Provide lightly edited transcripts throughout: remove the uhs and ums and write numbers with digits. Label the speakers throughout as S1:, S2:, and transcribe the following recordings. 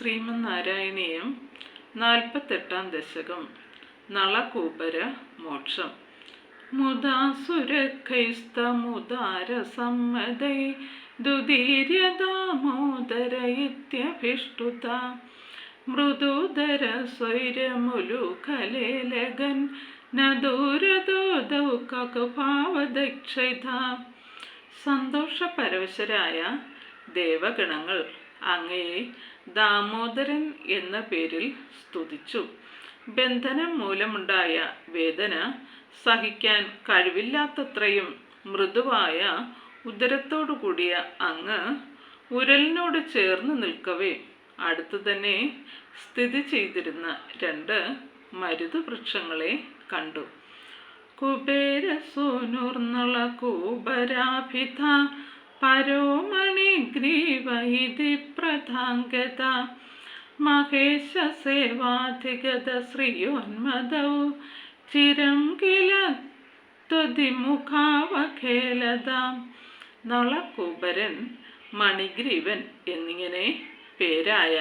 S1: ശ്രീമന്നാരായണീയം 48-ാം ദശകം. നളകൂപര മോക്ഷം. മുദാസുരൈസ്തമുദാരസമ്മതൈ ദുദീര്യദാമോദര ഇത്യഭിഷ്ടുത മൃദുദര സ്വൈരമുലുഖലേലഗൻ നദൂരദോദൗ കകുഭാവദക്ഷൈത. സന്തോഷപരവശരായ ദേവഗണങ്ങൾ അങ്ങയെ ദാമോദരൻ എന്ന പേരിൽ സ്തുതിച്ചു. ബന്ധനം മൂലമുണ്ടായ വേദന സഹിക്കാൻ കഴിവില്ലാത്തത്രയും മൃദുവായ ഉദരത്തോടു കൂടിയ അങ്ങ് ഉരലിനോട് ചേർന്ന് നിൽക്കവേ അടുത്തു തന്നെ സ്ഥിതി ചെയ്തിരുന്ന 2 മരുതുവൃക്ഷങ്ങളെ കണ്ടു. കുബേരസൂനുർനള കൂബരാഭിധ പരോമണിഗ്രീവ ഇതി പ്രധാംഗത മഹേശ സേവാധിഗത ശ്രിയോന്മദൗ ചിരം കില ത്വതിമുഖാവഖേലത. നളകൂബരൻ, മണിഗ്രീവൻ എന്നിങ്ങനെ പേരായ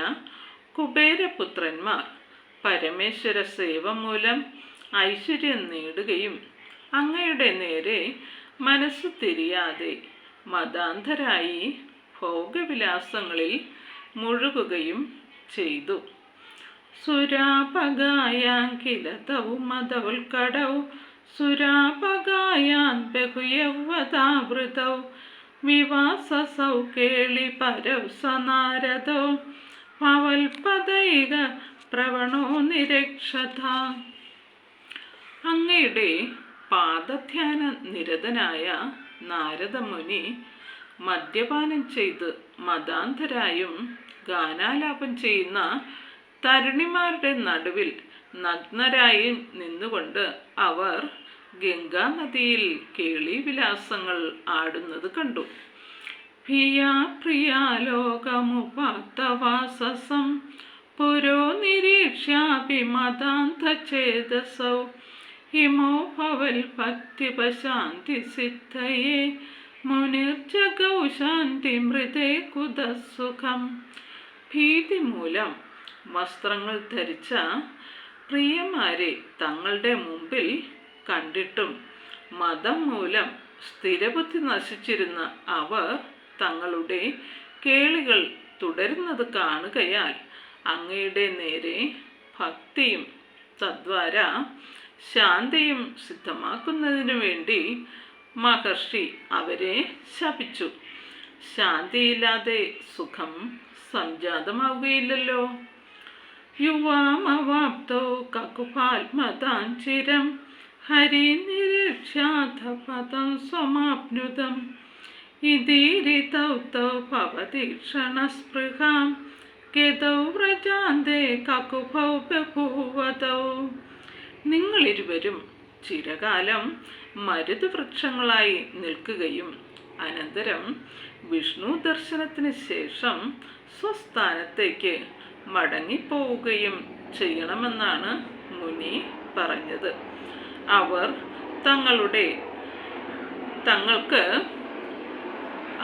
S1: കുബേരപുത്രന്മാർ പരമേശ്വര സേവ മൂലം ഐശ്വര്യം നേടുകയും അങ്ങയുടെ നേരെ മനസ്സ് തിരിയാതെ മതാന്ധരായി ഭോഗവിലാസങ്ങളിൽ മുഴുകുകയും ചെയ്തു. സുരാപഗായാങ്കിലതൗ മദൗൽക്കടൗ സുരാപഗായാൻ ബഹുയവ്വതാവൃതൗ വിവാസസൗ കേളി പരൗ സനാരദോ ഭവൽപദൈക പ്രവണോ നിരക്ഷത. അങ്ങയുടെ പാദധ്യാന നിരതനായ നാരദമുനി മദ്യപാനം ചെയ്ത് മതാന്ധരായും ഗാനാലാപം ചെയ്യുന്ന തരുണിമാരുടെ നടുവിൽ നഗ്നരായി നിന്നുകൊണ്ട് അവർ ഗംഗാനദിയിൽ കേളീവിലാസങ്ങൾ ആടുന്നത് കണ്ടു. ഭിയാ പ്രിയാലോകമുപാത്തവാസസം പുരോ നിരീക്ഷ്യാപി മതാന്ധചേതസൗ ഹിമോ ഭവൽ ഭക്തിപശാന്തി സിദ്ധയേ മുനിർജഗൗ ശാന്തി മൃതേ കുതസുഖം. ഭീതി മൂലം വസ്ത്രങ്ങൾ ധരിച്ച പ്രിയമാരെ തങ്ങളുടെ മുമ്പിൽ കണ്ടിട്ടും മതം മൂലം സ്ഥിരബുദ്ധി നശിച്ചിരുന്ന അവർ തങ്ങളുടെ കേളികൾ തുടരുന്നത് കാണുകയാൽ അങ്ങയുടെ നേരെ ഭക്തിയും തദ്വാര ശാന്തിയും സിദ്ധമാക്കുന്നതിനു വേണ്ടി മഹർഷി അവരെ ശപിച്ചു. ശാന്തിയില്ലാതെ സുഖം സംജാതമാവുകയില്ലല്ലോ. യുവാമവാപ്തൗ കകുഭാത്മതാഞ്ചിരം ഹരി നിരീക്ഷ്യാഥ പദം സ്വമാപ്നുതം ഇതീരിതൗ തൗ ഭവതീക്ഷണസ്പൃഹാം ഗതൗ വ്രജാന്തേ കകുഭൗ ബഭൂവതൗ. നിങ്ങളിരുവരും ചിരകാലം മരുതുവൃക്ഷങ്ങളായി നിൽക്കുകയും അനന്തരം വിഷ്ണു ദർശനത്തിന് ശേഷം സ്വസ്ഥാനത്തേക്ക് മടങ്ങിപ്പോവുകയും ചെയ്യണമെന്നാണ് മുനി പറഞ്ഞത്. അവർ തങ്ങൾക്ക്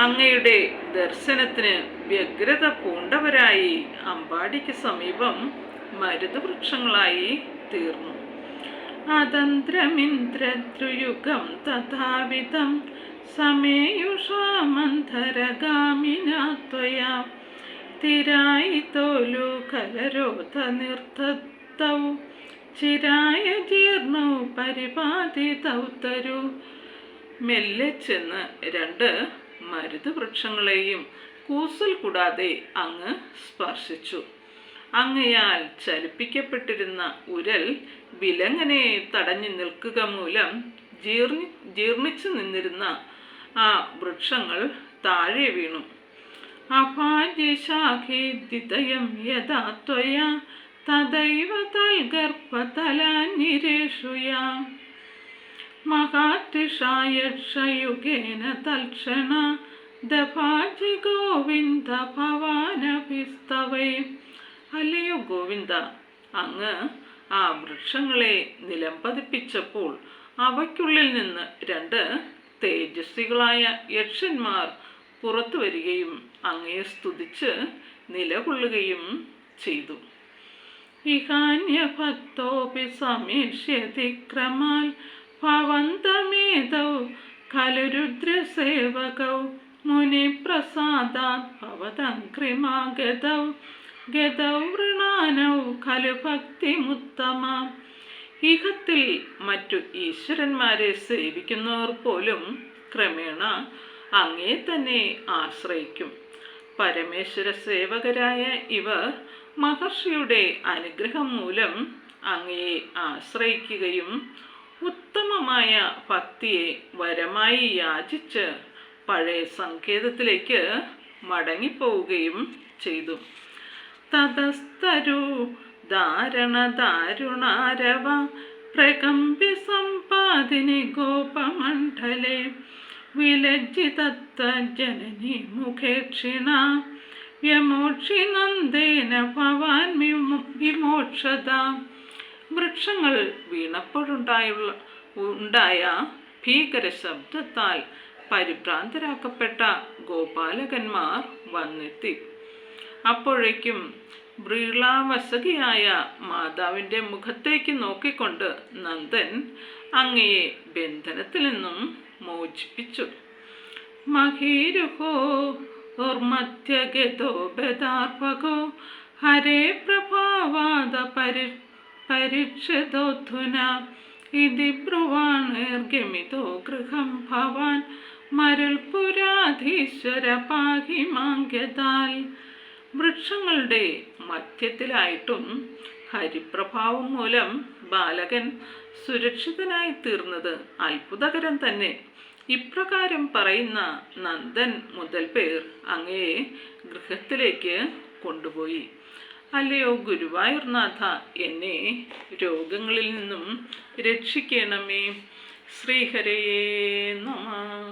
S1: അങ്ങയുടെ ദർശനത്തിന് വ്യഗ്രത പൂണ്ടവരായി അമ്പാടിക്ക് സമീപം മരുതുവൃക്ഷങ്ങളായി തീർന്നു. അതന്ത്രമിന്ദ്രദ്രുയുഗം തഥാവിധം സമേയുഷാമന്ധരഗാമിനാ ത്വയാ തിരായിതോലുകലരോധ നിർദ്ധത്തൗ ചിരായ ജീർണൗ പരിപാതിതൗ തരു. മെല്ലെ ചെന്ന് 2 മരുതുവൃക്ഷങ്ങളെയും കൂസൽ കൂടാതെ അങ്ങ് സ്പർശിച്ചു. അങ്ങയാൽ ചലിപ്പിക്കപ്പെട്ടിരുന്ന ഉരൽ വിലങ്ങനെ തടഞ്ഞു നിൽക്കുക മൂലം ജീർണിച്ചു നിന്നിരുന്ന ആ വൃക്ഷങ്ങൾ താഴെ വീണു. അഭാജ്യശാഖേദിതയം യഥാ ത്വയാ തദൈവ തൽഗർഭതലാന്യരേഷുയാ മഹാതിഷായക്ഷയുഗേന തൽക്ഷണ ദഭാജി ഗോവിന്ദ ഭവാനഭിസ്തവൈ. അല്ലയോ ഗോവിന്ദ, അങ്ങ് ആ വൃക്ഷങ്ങളെ നിലംപതിപ്പിച്ചപ്പോൾ അവയ്ക്കുള്ളിൽ നിന്ന് 2 തേജസ്വികളായ യക്ഷന്മാർ പുറത്തു വരികയും അങ്ങയെ സ്തുതിച്ച് നിലകൊള്ളുകയും ചെയ്തു. ഇഹാന്യഭക്തോപി സമീക്ഷ്യതിക്രമാൽ ഭവന്തമേതൗ ഖലു രുദ്രസേവകൗ മുനിപ്രസാദാത് ഭവതംഘ്രിമാഗതൗ ഗതൗ വൃണാനൗ ഖലു ഭക്തിമുത്തമാം. ഇഹത്തിൽ മറ്റു ഈശ്വരന്മാരെ സേവിക്കുന്നവർ പോലും ക്രമേണ അങ്ങേ തന്നെ ആശ്രയിക്കും. പരമേശ്വര സേവകരായ ഇവർ മഹർഷിയുടെ അനുഗ്രഹം മൂലം അങ്ങയെ ആശ്രയിക്കുകയും ഉത്തമമായ ഭക്തിയെ വരമായി യാചിച്ച് പഴയ സങ്കേതത്തിലേക്ക് മടങ്ങിപ്പോവുകയും ചെയ്തു. തതസ്തരു ദാരുണാരവ പ്രകമ്പ്യ സമ്പാദിനി ഗോപമണ്ഡലേ വിലജ്ജിതത്ത ജനനി മുഖേക്ഷിണ വ്യമോക്ഷി നന്ദേന ഭവാൻ വിമോക്ഷത. വൃക്ഷങ്ങൾ വീണപ്പോഴുണ്ടായ ഭീകര ശബ്ദത്താൽ പരിഭ്രാന്തരാക്കപ്പെട്ട ഗോപാലകന്മാർ വന്നെത്തി. അപ്പോഴേക്കും വ്രീളാവസകിയായ മാതാവിൻ്റെ മുഖത്തേക്ക് നോക്കിക്കൊണ്ട് നന്ദൻ അങ്ങയെ ബന്ധനത്തിൽ നിന്നും മോചിപ്പിച്ചു. മഹീരുഹോ ഓർമധ്യഗതോ ബദാർഭകോ ഹരേ പ്രഭാവാദ പരീക്ഷതോധുന ഇതി ബ്രുവാണേർഗമിതോ ഗൃഹം ഭവാൻ മരുൾപുരാധീശ്വര പാഹി മാങ്ക്യതാൽ. വൃക്ഷങ്ങളുടെ മധ്യത്തിലായിട്ടും ഹരിപ്രഭാവം മൂലം ബാലകൻ സുരക്ഷിതനായി തീർന്നത് അത്ഭുതകരം തന്നെ. ഇപ്രകാരം പറയുന്ന നന്ദൻ മുതൽ പേർ അങ്ങയെ ഗൃഹത്തിലേക്ക് കൊണ്ടുപോയി. അല്ലയോ ഗുരുവായൂർനാഥ, എന്നെ രോഗങ്ങളിൽ നിന്നും രക്ഷിക്കണമേ. ശ്രീഹരേ നമഃ.